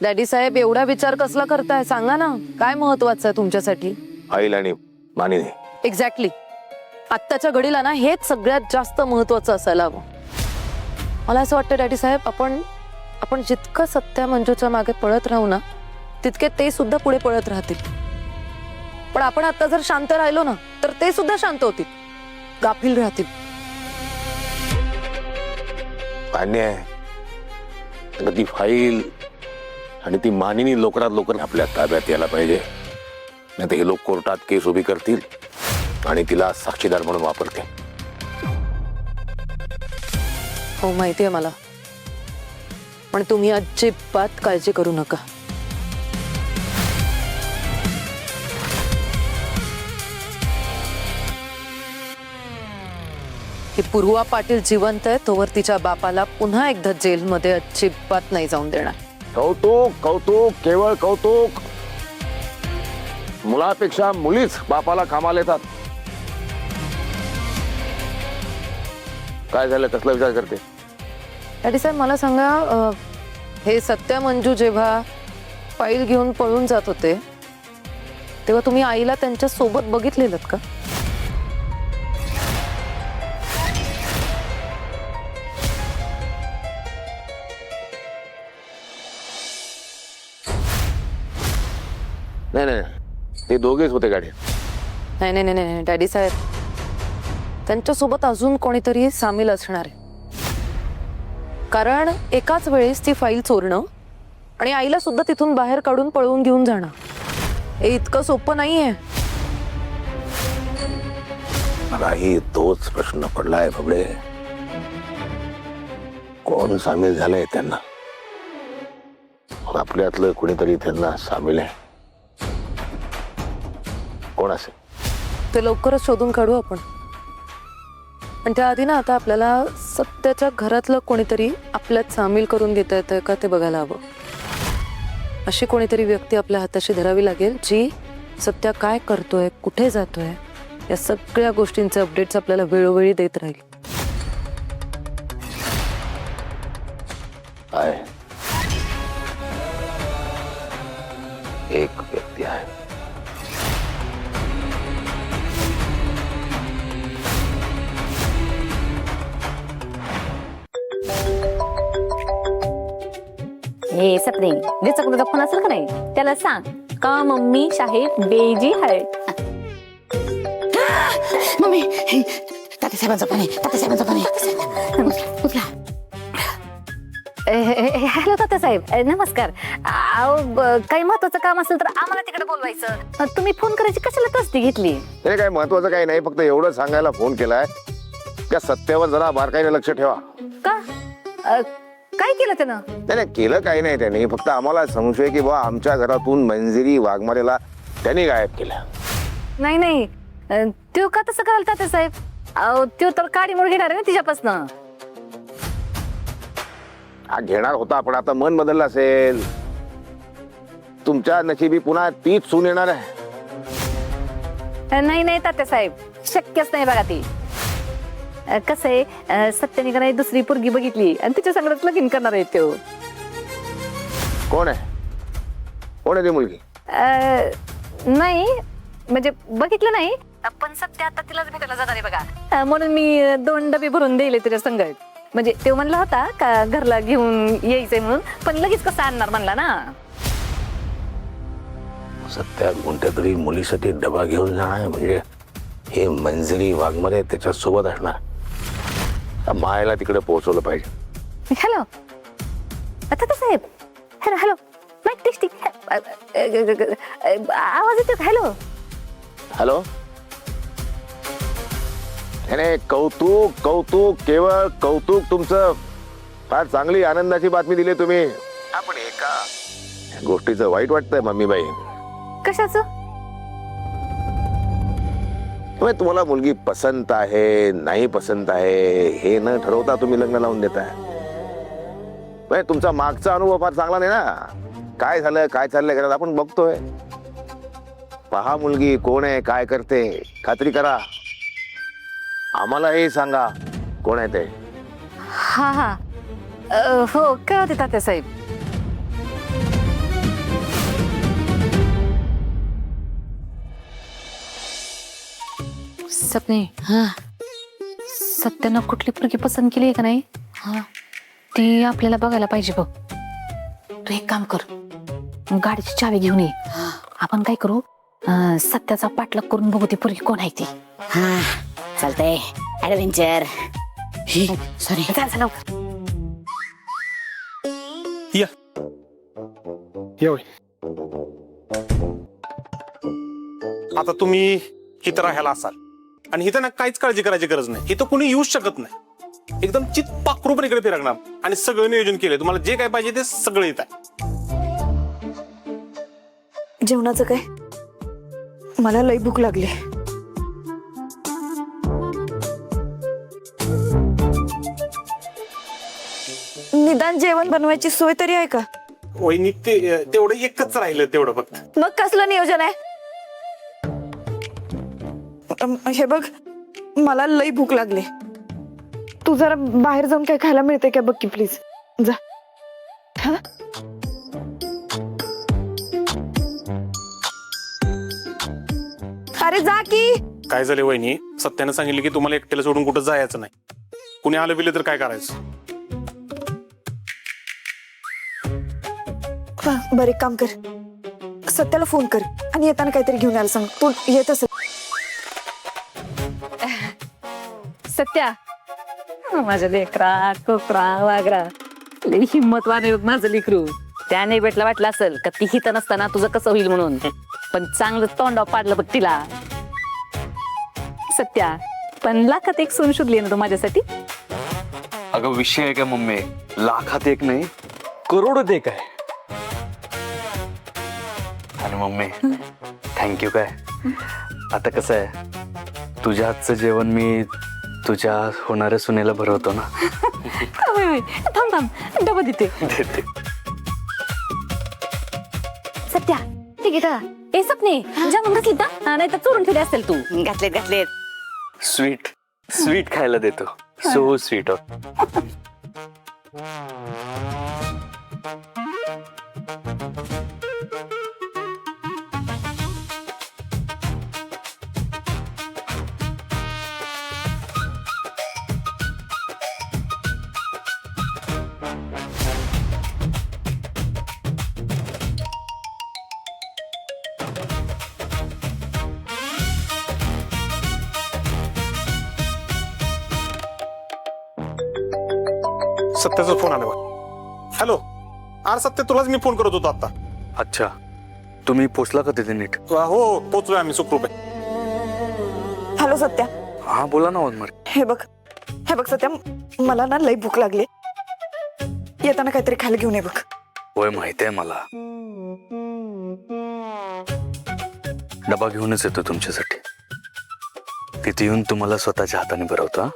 Daddy साहेब एवढा विचार कसला करताय सांगा ना, काय महत्वाचं आहे तुमच्यासाठी? आईल आणि मानिनी. एक्झॅक्टली. आत्ताच्या घडीला ना हेच सगळ्यात जास्त महत्वाचं असायला हवं. मला असं वाटतं डॅडी साहेब, आपण जितकं सत्या मंजूच्या मागे पळत राहू ना, तितके ते सुद्धा पुढे पळत राहतील. पण आपण आता जर शांत राहिलो ना, तर ते सुद्धा शांत होतील, गाफील राहतील. मान्य आहे. ती फाईल आणि ती मानिनी लवकरात लवकर आपल्या ताब्यात यायला पाहिजे. नाही तर हे लोक कोर्टात केस उभी करतील आणि तिला साक्षीदार म्हणून वापरतील. हो माहिती आहे मला, पण तुम्ही अजिबात काळजी करू नका. ही पूर्वा पाटील जिवंत आहे तोवर तिच्या बापाला पुन्हा एकदा जेलमध्ये अजिबात नाही जाऊन देणार. कौतुक कौतुक केवळ कौतुक. मुलापेक्षा मुलीच बापाला कामाला येतात. काय झालं, कसला विचार करते? डॅडी साहेब मला सांगा, हे सत्या मंजू जेव्हा फाईल घेऊन पळून जात होते तेव्हा तुम्ही आईला त्यांच्या सोबत बघितलेलं का? नाही नाही, ते दोघेच होते गाडी. नाही नाही नाही नाही डॅडी साहेब, त्यांच्यासोबत अजून कोणीतरी सामील असणार आहे. कारण एकाच वेळेस ती फाईल चोरणं आणि आईला सुद्धा तिथून बाहेर काढून पळवून घेऊन जाणं हे इतकं सोपं नाहीये. मलाही तोच प्रश्न पडलाय बबडे. कोण सामील झालंय त्यांना? आपल्यातलं कोणीतरी त्यांना सामील आहे. कोण असेल ते लवकरच शोधून काढू आपण. पण त्याआधी ना आता आपल्याला सत्याच्या घरातलं कोणीतरी आपल्यात सामील करून घेता येतंय का ते बघायला हवं. अशी कोणीतरी व्यक्ती आपल्या हाताशी धरावी लागेल जी सत्या काय करतोय, कुठे जातोय या सगळ्या गोष्टींचे अपडेट्स आपल्याला वेळोवेळी देत राहील. आहे एक व्यक्ती आहे. हे सपने ज्याचा कुणाचा फोन असेल का नाही त्याला सांग का मम्मी शाहीर बेजी हर्ट. मम्मी तात्यासाहेबांचा फोन आहे, तात्यासाहेबांचा फोन आहे. उचला. हॅलो तात्यासाहेब, नमस्कार. काही महत्वाचं काम असेल तर आम्हाला तिकडे बोलवायचं. तुम्ही फोन करायची कशाला तसदी घेतली? हे काय महत्वाचं काही नाही, फक्त एवढं सांगायला फोन केलाय त्या सत्यावर जरा बारकाईने लक्ष ठेवा. का काय केलं त्यानं? त्याने केलं काही नाही. त्याने फक्त आम्हाला संशय की बा आमच्या घरातून मंजिरी वाघमारेला त्यांनी गायब केलं. नाही नाही, तो का तसं कराल तात्यासाहेब? तो तर काडी मोड घेणार आहे ना तिच्यापासनं. हा घेणार होता, पण आता मन बदललं असेल. तुमच्या नशिबी पुन्हा तीच सून येणार आहे. नाही नाही तात्यासाहेब, शक्यच नाही बघा ती. कसं आहे, सत्याने का नाही दुसरी पोरगी बघितली आणि तिच्या संगत लगीन करणार आहे तो. कोण आहे? कोण आहे ती मुलगी? नाही म्हणजे बघितलं नाही, पण सत्य आता तिलाच भेटायला जाणार आहे बघा. म्हणून मी 2 डबे भरून दिले तिच्या संगत. म्हणजे तो म्हणला होता का घरला घेऊन यायचंय म्हणून, पण लगेच कसं आणणार म्हणला ना. सत्या कोणत्या तरी मुलीसाठी डबा घेऊन जाणार म्हणजे हे मंजिरी वाघमारे त्याच्या सोबत असणार. मायला तिकडे पोहोचवलं पाहिजे. Hello Tatyasaheb, hello hello mike testing. आवाज येतो का? Hello hello. नाही कौतुक कौतुक केवळ कौतुक तुमचं. फार चांगली आनंदाची बातमी दिली तुम्ही. आपण एका गोष्टीचं वाईट वाटतंय मम्मीबाई. कशाचं? तुम्हाला मुलगी पसंत आहे नाही पसंत आहे हे न ठरवता तुम्ही लग्न लावून देताय. तुमचा मागचा अनुभव फार चांगला नाही ना. काय झालं काय चाललंय घरात आपण बघतोय. पहा मुलगी कोण आहे, काय करते, खात्री करा. आम्हाला हे सांगा कोण आहे ते. हा हा हो कळते तात्यासाहेब. सपने हा सत्यानं कुठली पोरगी पसंत केली आहे का नाही हा ती आपल्याला बघायला पाहिजे बघ. तू एक काम कर. गाडीची चावी घेऊन ये. आपण काय करू सत्याचा पाठलाग करून बघू ती पोरगी कोण आहे ती. हा चालतंय. ऍडव्हेंचर. सॉरी. या येऊ आता तुम्ही इथं राहायला असाल आणि इथं ना काहीच काळजी करायची गरज नाही. इथं कुणी येऊच शकत नाही. एकदम चित पाखरूपणे इकडे फिरकणार आणि सगळं नियोजन केलंय. तुम्हाला जे काय पाहिजे ते सगळं येत आहे. जेवणाचं काय? मला लई भूक लागली. निदान जेवण बनवायची सोय तरी आहे का? वहिनी तेवढं एकच राहिलं तेवढं फक्त. मग कसलं नियोजन आहे? हे बघ मला लई भूक लागली. तू जरा बाहेर जाऊन काय खायला मिळते का बघ की प्लीज. जा. हा? अरे जा की. काय झालं वहिनी, सत्यानं सांगितलं की तुम्हाला एकट्याला सोडून कुठं जायचं नाही. कुणी आलं बिलं तर काय करायचं. हा, बरं एक काम कर. सत्याला फोन कर आणि येताना काहीतरी घेऊन यायला सांग. तू येत असेल. सत्या माझ्या लेकरा कोकरा वागरा लई हिंमतवान आहे बघ माझं लेकरू. त्याने भेटला वाटलं असेल का ती हित नसताना तुझं कसं होईल म्हणून, पण चांगलं तोंडाव पाडलं बघ तिला. सत्या पण लाखात एक सोन शोधली ना तू माझ्यासाठी. अगं विषय आहे का मम्मी, लाखात एक नाही करोडोत एक आहे. आणि मम्मी थँक्यू. काय आता कसं आहे, तुझ्या हातचं जेवण मी तुझ्या होणाऱ्या सुनेला भरवतो ना. थांब थांब डबा देते. सत्या ठीक आहे. ए सपने जेवण घातली ना, नाही तर चोरून ठेवली असेल तू. घातलेत. स्वीट स्वीट खायला देतो. So sweet. सत्याचा फोन आला बघ. हॅलो. अरे सत्य, तुलाच मी फोन करत होतो आता. अच्छा, तुम्ही पोचला का तिथे नीट? हो पोचलोय आम्ही सुखरूप आहे. हॅलो सत्या. हा बोला ना वनमार. हे बघ सत्या मला ना लई भूक लागली. येताना काहीतरी खायला घेऊन ये बघ. होय माहिती आहे मला. डबा घेऊनच येतो तुमच्यासाठी. तिथे येऊन तुम्हाला स्वतःच्या हाताने भरवतो.